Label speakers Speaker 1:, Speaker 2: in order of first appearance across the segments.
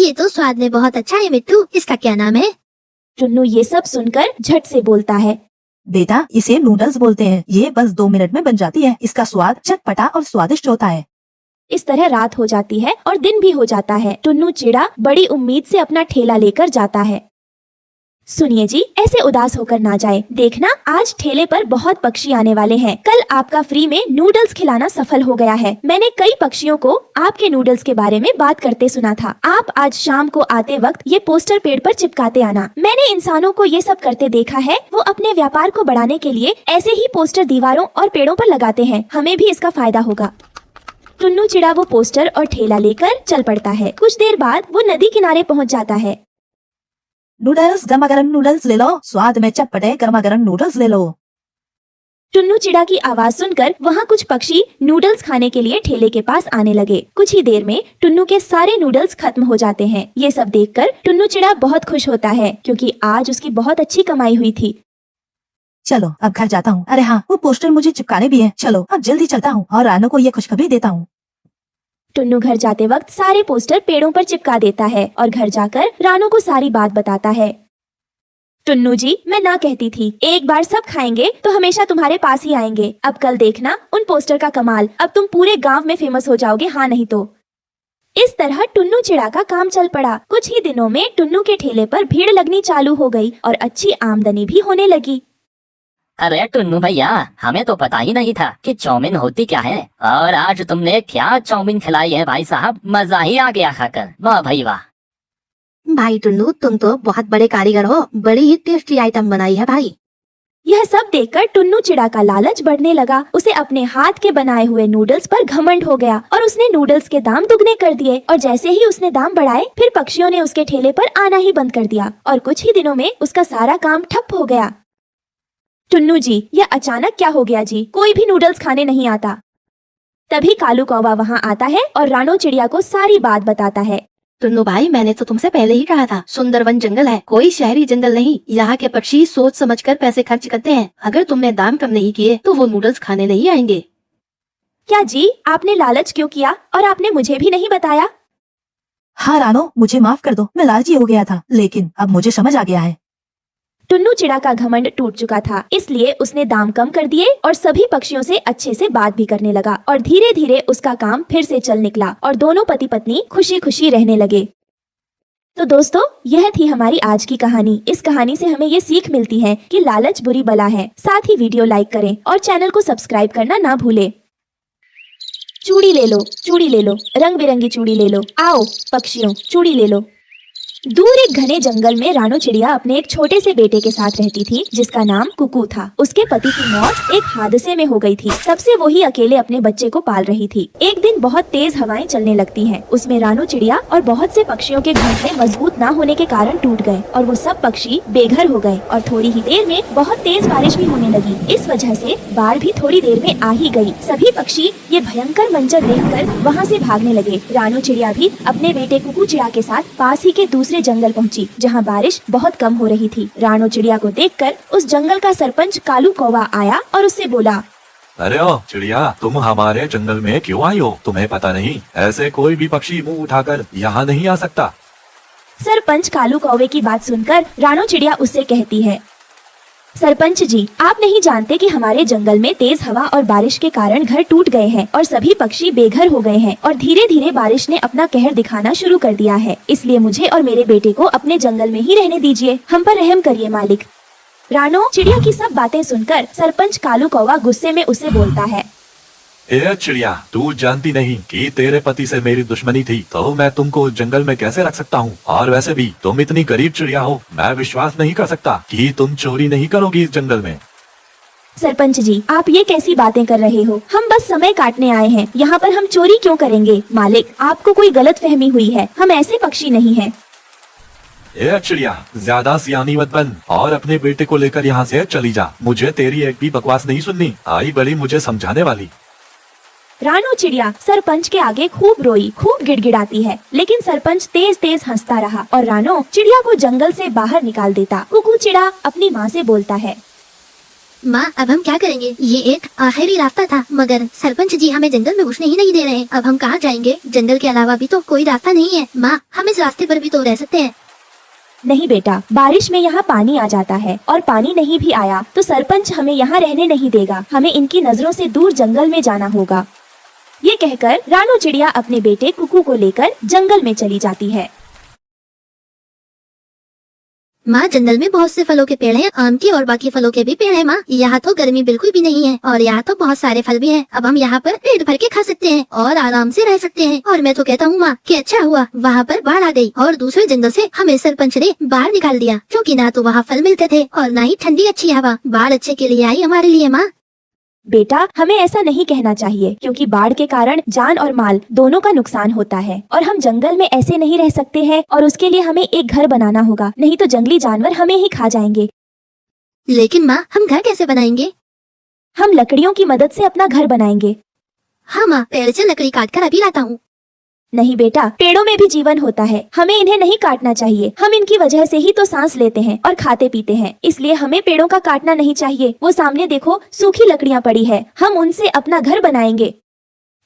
Speaker 1: ये तो स्वाद में बहुत अच्छा है मिट्टू, इसका क्या नाम है?
Speaker 2: टुन्नू ये सब सुनकर झट से बोलता है,
Speaker 3: बेटा इसे नूडल्स बोलते हैं। ये बस 2 मिनट में बन जाती है। इसका स्वाद चटपटा और स्वादिष्ट होता है।
Speaker 2: इस तरह रात हो जाती है और दिन भी हो जाता है। टुन्नू चिड़ा बड़ी उम्मीद से अपना ठेला लेकर जाता है। सुनिए जी, ऐसे उदास होकर ना जाए। देखना आज ठेले पर बहुत पक्षी आने वाले हैं। कल आपका फ्री में नूडल्स खिलाना सफल हो गया है। मैंने कई पक्षियों को आपके नूडल्स के बारे में बात करते सुना था। आप आज शाम को आते वक्त ये पोस्टर पेड़ पर चिपकाते आना। मैंने इंसानों को ये सब करते देखा है। वो अपने व्यापार को बढ़ाने के लिए ऐसे ही पोस्टर दीवारों और पेड़ों पर लगाते हैं। हमें भी इसका फायदा होगा। टुन्नू चिड़ा वो पोस्टर और ठेला लेकर चल पड़ता है। कुछ देर बाद वो नदी किनारे पहुँच जाता है।
Speaker 3: नूडल्स, गर्मा गर्म नूडल्स ले लो। स्वाद में चटपटे गर्मा गर्म नूडल्स ले लो।
Speaker 2: टुन्नू चिड़ा की आवाज सुनकर वहाँ कुछ पक्षी नूडल्स खाने के लिए ठेले के पास आने लगे। कुछ ही देर में टुन्नू के सारे नूडल्स खत्म हो जाते हैं। ये सब देखकर टुन्नू चिड़ा बहुत खुश होता है, क्योंकि आज उसकी बहुत अच्छी कमाई हुई थी।
Speaker 3: चलो अब घर जाता हूँ। अरे हाँ, वो पोस्टर मुझे चिपकाने भी है। चलो अब जल्दी चलता हूँ और रानू को ये खुशखबरी देता हूँ।
Speaker 2: टुन्नू घर जाते वक्त सारे पोस्टर पेड़ों पर चिपका देता है और घर जाकर रानू को सारी बात बताता है। टुन्नू जी, मैं ना कहती थी, एक बार सब खाएंगे तो हमेशा तुम्हारे पास ही आएंगे। अब कल देखना उन पोस्टर का कमाल। अब तुम पूरे गांव में फेमस हो जाओगे, हाँ नहीं तो। इस तरह टुन्नू चिड़ा का काम चल पड़ा। कुछ ही दिनों में टुन्नू के ठेले पर भीड़ लगनी चालू हो गई और अच्छी आमदनी भी होने लगी।
Speaker 4: अरे टुन्नू भैया, हमें तो पता ही नहीं था कि चाउमीन होती क्या है। और आज तुमने क्या चाउमीन खिलाई है भाई साहब, मजा ही आ गया खाकर। वाह भाई वाह।
Speaker 1: भाई टुन्नू, तुम तो बहुत बड़े कारीगर हो। बड़ी ही टेस्टी आइटम बनाई है भाई।
Speaker 2: यह सब देखकर टुन्नू चिड़ा का लालच बढ़ने लगा। उसे अपने हाथ के बनाए हुए नूडल्स पर घमंड हो गया और उसने नूडल्स के दाम दुगने कर दिए। और जैसे ही उसने दाम बढ़ाए, फिर पक्षियों ने उसके ठेले पर आना ही बंद कर दिया और कुछ ही दिनों में उसका सारा काम ठप हो गया। टुन्नू जी, यह अचानक क्या हो गया जी? कोई भी नूडल्स खाने नहीं आता। तभी कालू कौवा वहाँ आता है और रानो चिड़िया को सारी बात बताता है।
Speaker 1: टुन्नू भाई, मैंने तो तुमसे पहले ही कहा था, सुंदरवन जंगल है, कोई शहरी जंगल नहीं। यहाँ के पक्षी सोच समझकर पैसे खर्च करते हैं। अगर तुमने दाम कम नहीं किए तो वो नूडल्स खाने नहीं आएंगे।
Speaker 2: क्या जी, आपने लालच क्यों किया और आपने मुझे भी नहीं बताया?
Speaker 3: हाँ रानो, मुझे माफ कर दो। मैं लालची हो गया था, लेकिन अब मुझे समझ आ गया है।
Speaker 2: टुन्नू चिड़ा का घमंड टूट चुका था, इसलिए उसने दाम कम कर दिए और सभी पक्षियों से अच्छे से बात भी करने लगा। और धीरे धीरे उसका काम फिर से चल निकला और दोनों पति पत्नी खुशी खुशी रहने लगे। तो दोस्तों, यह थी हमारी आज की कहानी। इस कहानी से हमें ये सीख मिलती है कि लालच बुरी बला है। साथ ही वीडियो लाइक करें और चैनल को सब्सक्राइब करना ना भूले। चूड़ी ले लो, चूड़ी ले लो, रंग बिरंगी चूड़ी ले लो। आओ पक्षियों, चूड़ी ले लो। दूर एक घने जंगल में रानो चिड़िया अपने एक छोटे से बेटे के साथ रहती थी, जिसका नाम कुकू था। उसके पति की मौत एक हादसे में हो गई थी। तब से वो ही अकेले अपने बच्चे को पाल रही थी। एक दिन बहुत तेज हवाएं चलने लगती हैं। उसमें रानो चिड़िया और बहुत से पक्षियों के घोंसले मजबूत न होने के कारण टूट गए और वो सब पक्षी बेघर हो गए। और थोड़ी ही देर में बहुत तेज बारिश भी होने लगी। इस वजह से बाढ़ भी थोड़ी देर में आ ही गई। सभी पक्षी ये भयंकर मंजर देखकर वहाँ से भागने लगे। रानो चिड़िया भी अपने बेटे कुकू चिड़ा के साथ पास ही के दूसरे जंगल पहुंची, जहां बारिश बहुत कम हो रही थी। रानो चिड़िया को देखकर उस जंगल का सरपंच कालू कौवा आया और उससे बोला,
Speaker 5: अरे ओ चिड़िया, तुम हमारे जंगल में क्यों आई हो? तुम्हें पता नहीं, ऐसे कोई भी पक्षी मुंह उठाकर यहाँ नहीं आ सकता।
Speaker 2: सरपंच कालू कौवे की बात सुनकर रानो चिड़िया उससे कहती है, सरपंच जी, आप नहीं जानते कि हमारे जंगल में तेज हवा और बारिश के कारण घर टूट गए हैं और सभी पक्षी बेघर हो गए हैं और धीरे धीरे बारिश ने अपना कहर दिखाना शुरू कर दिया है। इसलिए मुझे और मेरे बेटे को अपने जंगल में ही रहने दीजिए। हम पर रहम करिए मालिक। रानो चिड़िया की सब बातें सुनकर सरपंच कालू कौवा गुस्से में उसे बोलता है,
Speaker 5: ए चिड़िया, तू जानती नहीं कि तेरे पति से मेरी दुश्मनी थी, तो मैं तुमको जंगल में कैसे रख सकता हूँ? और वैसे भी तुम इतनी गरीब चिड़िया हो, मैं विश्वास नहीं कर सकता कि तुम चोरी नहीं करोगी इस जंगल में।
Speaker 2: सरपंच जी, आप ये कैसी बातें कर रहे हो? हम बस समय काटने आए हैं, यहाँ पर हम चोरी क्यों करेंगे? मालिक, आपको कोई गलत फहमी हुई है, हम ऐसे पक्षी नहीं हैं।
Speaker 5: ए चिड़िया, ज्यादा सियानी मत बन और अपने बेटे को लेकर यहाँ से चली जा। मुझे तेरी एक भी बकवास नहीं सुननी। आई बड़ी मुझे समझाने वाली।
Speaker 2: रानो चिड़िया सरपंच के आगे खूब रोई, खूब गिड़गिड़ाती है, लेकिन सरपंच तेज तेज हंसता रहा और रानो चिड़िया को जंगल से बाहर निकाल देता। कुकू चिड़ा अपनी माँ से बोलता है,
Speaker 6: माँ अब हम क्या करेंगे? ये एक आखिरी रास्ता था, मगर सरपंच जी हमें जंगल में घुसने ही नहीं दे रहे। अब हम कहाँ जाएंगे? जंगल के अलावा भी तो कोई रास्ता नहीं है। माँ हम इस रास्ते पर भी तो रह सकते हैं।
Speaker 2: नहीं बेटा, बारिश में यहाँ पानी आ जाता है और पानी नहीं भी आया तो सरपंच हमें यहाँ रहने नहीं देगा। हमें इनकी नजरों से दूर जंगल में जाना होगा। ये कहकर रानू चिड़िया अपने बेटे कुकू को लेकर जंगल में चली जाती है।
Speaker 6: माँ जंगल में बहुत से फलों के पेड़ हैं, आम के और बाकी फलों के भी पेड़ हैं। माँ यहाँ तो गर्मी बिल्कुल भी नहीं है और यहाँ तो बहुत सारे फल भी हैं। अब हम यहाँ पर पेट भर के खा सकते हैं और आराम से रह सकते हैं। और मैं तो कहता हूँ माँ कि अच्छा हुआ वहाँ पर बाढ़ आ गई और दूसरे जंगल से हमें सरपंच ने बाहर निकाल दिया, क्योंकि ना तो वहाँ फल मिलते थे और ना ही ठंडी अच्छी हवा। बाढ़ अच्छे के लिए आई हमारे लिए। माँ
Speaker 2: बेटा हमें ऐसा नहीं कहना चाहिए, क्योंकि बाढ़ के कारण जान और माल दोनों का नुकसान होता है और हम जंगल में ऐसे नहीं रह सकते हैं और उसके लिए हमें एक घर बनाना होगा, नहीं तो जंगली जानवर हमें ही खा जाएंगे।
Speaker 6: लेकिन माँ हम घर कैसे बनाएंगे?
Speaker 2: हम लकड़ियों की मदद से अपना घर बनाएंगे।
Speaker 6: हाँ माँ पेड़ से लकड़ी काट कर अभी लाता हूँ।
Speaker 2: नहीं बेटा, पेड़ों में भी जीवन होता है, हमें इन्हें नहीं काटना चाहिए। हम इनकी वजह से ही तो सांस लेते हैं और खाते पीते हैं, इसलिए हमें पेड़ों का काटना नहीं चाहिए। वो सामने देखो सूखी लकड़ियाँ पड़ी है, हम उनसे अपना घर बनाएंगे।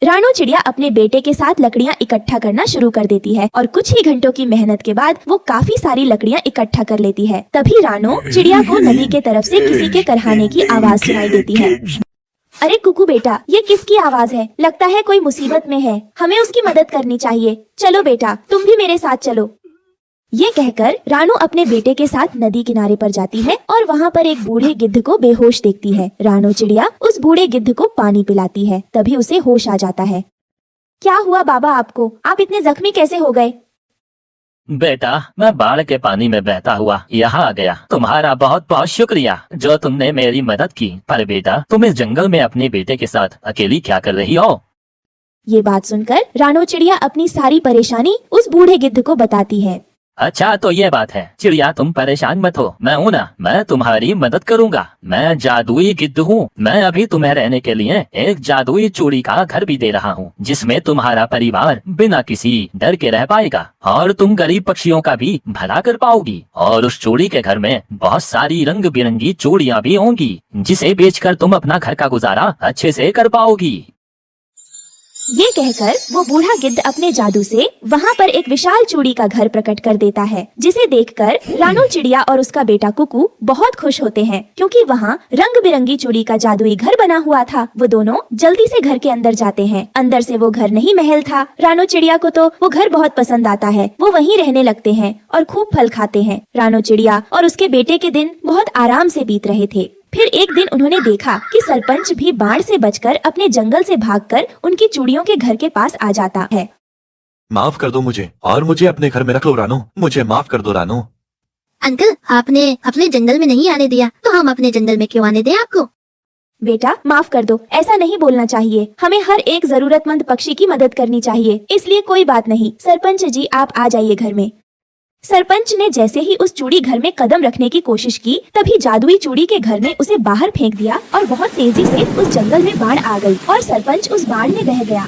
Speaker 2: रानू चिड़िया अपने बेटे के साथ लकड़ियाँ इकट्ठा करना शुरू कर देती है और कुछ ही घंटों की मेहनत के बाद वो काफी सारी लकड़ियाँ इकट्ठा कर लेती है। तभी रानू चिड़िया को नदी के तरफ से किसी के करहाने की आवाज सुनाई देती है। अरे कुकू बेटा, ये किसकी आवाज है? लगता है कोई मुसीबत में है, हमें उसकी मदद करनी चाहिए। चलो बेटा तुम भी मेरे साथ चलो। ये कहकर रानू अपने बेटे के साथ नदी किनारे पर जाती है और वहाँ पर एक बूढ़े गिद्ध को बेहोश देखती है। रानू चिड़िया उस बूढ़े गिद्ध को पानी पिलाती है, तभी उसे होश आ जाता है। क्या हुआ बाबा आपको? आप इतने जख्मी कैसे हो गए?
Speaker 4: बेटा मैं बाढ़ के पानी में बहता हुआ यहाँ आ गया। तुम्हारा बहुत बहुत शुक्रिया जो तुमने मेरी मदद की। पर बेटा तुम इस जंगल में अपने बेटे के साथ अकेली क्या कर रही हो?
Speaker 2: ये बात सुनकर रानू चिड़िया अपनी सारी परेशानी उस बूढ़े गिद्ध को बताती है।
Speaker 4: अच्छा तो ये बात है। चिड़िया तुम परेशान मत हो, मैं हूँ ना, मैं तुम्हारी मदद करूँगा। मैं जादुई गिद्ध हूँ। मैं अभी तुम्हें रहने के लिए एक जादुई चूड़ी का घर भी दे रहा हूँ, जिसमें तुम्हारा परिवार बिना किसी डर के रह पाएगा और तुम गरीब पक्षियों का भी भला कर पाओगी। और उस चूड़ी के घर में बहुत सारी रंग बिरंगी चूड़ियाँ भी होंगी, जिसे बेचकर तुम अपना घर का गुजारा अच्छे से कर पाओगी।
Speaker 2: ये कहकर वो बूढ़ा गिद्ध अपने जादू से वहाँ पर एक विशाल चूड़ी का घर प्रकट कर देता है, जिसे देखकर रानू चिड़िया और उसका बेटा कुकू बहुत खुश होते हैं, क्योंकि वहाँ रंग बिरंगी चूड़ी का जादुई घर बना हुआ था। वो दोनों जल्दी से घर के अंदर जाते हैं। अंदर से वो घर नहीं महल था। रानू चिड़िया को तो वो घर बहुत पसंद आता है। वो वहीं रहने लगते हैं और खूब फल खाते हैं। रानू चिड़िया और उसके बेटे के दिन बहुत आराम से बीत रहे थे। फिर एक दिन उन्होंने देखा कि सरपंच भी बाढ़ से बचकर अपने जंगल से भागकर उनकी चूड़ियों के घर के पास आ जाता है।
Speaker 5: माफ कर दो मुझे और मुझे अपने घर में रख लो रानू, मुझे माफ कर दो रानू।
Speaker 6: अंकल आपने अपने जंगल में नहीं आने दिया, तो हम अपने जंगल में क्यों आने दें आपको?
Speaker 2: बेटा माफ कर दो, ऐसा नहीं बोलना चाहिए। हमें हर एक जरूरतमंद पक्षी की मदद करनी चाहिए, इसलिए कोई बात नहीं। सरपंच जी आप आ जाइए घर में। सरपंच ने जैसे ही उस चूड़ी घर में कदम रखने की कोशिश की, तभी जादुई चूड़ी के घर में उसे बाहर फेंक दिया और बहुत तेजी से उस जंगल में बाढ़ आ गई और सरपंच उस बाढ़ में बह गया।